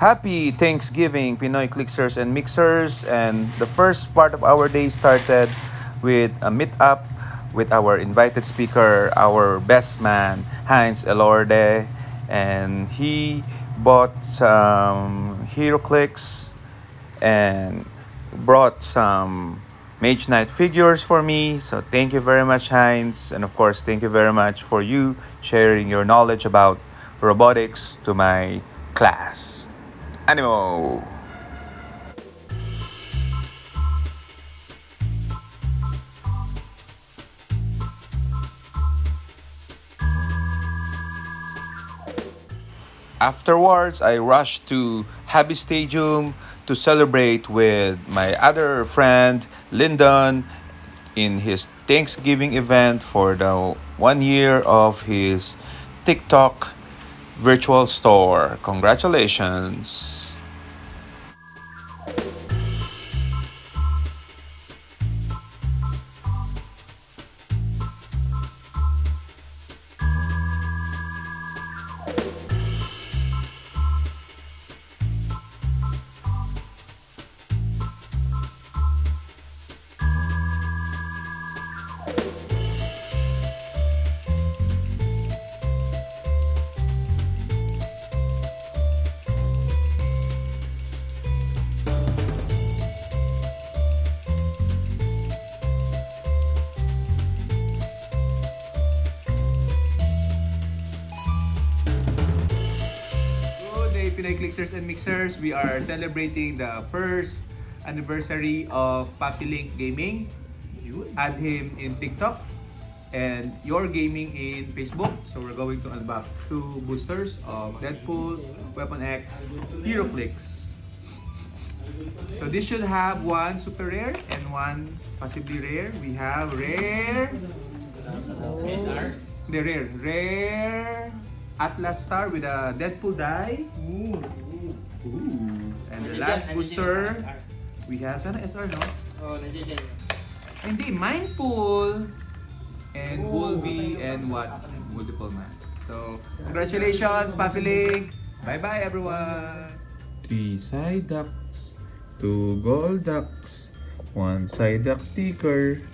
Happy Thanksgiving, Pinoy Clixers and Mixers. And the first part of our day started with a meet-up with our invited speaker, our best man, Heinz Elorde. And he bought some Heroclix and brought some Mage Knight figures for me. So thank you very much, Heinz. And of course, thank you very much for you sharing your knowledge about robotics to my class. Animo! Afterwards, I rushed to Happy Stadium to celebrate with my other friend, Lyndon, in his Thanksgiving event for the 1 year of his TikTok virtual store. Congratulations! Good day, Pinay Clixers and Mixers. We are celebrating the first anniversary of Papi Link Gaming. Add him in TikTok and your gaming in Facebook. So we're going to unbox two boosters of Deadpool, Weapon X, Heroclix. So this should have one super rare and one possibly rare. We have rare, the rare Atlas Star with a Deadpool die. Ooh. And the last booster, we have sana SR, no? Oh, nandiyan dyan. Hindi, Mindful and Bulby and what? Multiple man. So, congratulations, Papi Link. Bye-bye, everyone. 3 Psyducks, 2 Golducks, 1 Psyduck sticker.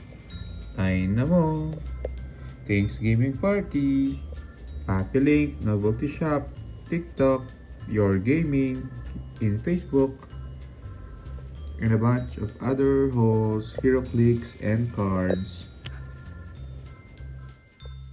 Tayo na mo. Thanksgiving party. Papi Link, Novelty Shop, TikTok, Your Gaming, in Facebook, and a bunch of other hauls, Heroclix, and cards.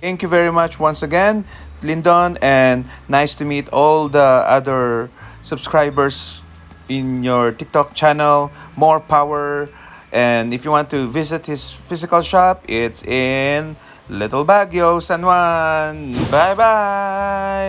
Thank you very much once again, Lyndon, and nice to meet all the other subscribers in your TikTok channel. More power. And if you want to visit his physical shop, it's in Little Baguio, San Juan. Bye bye.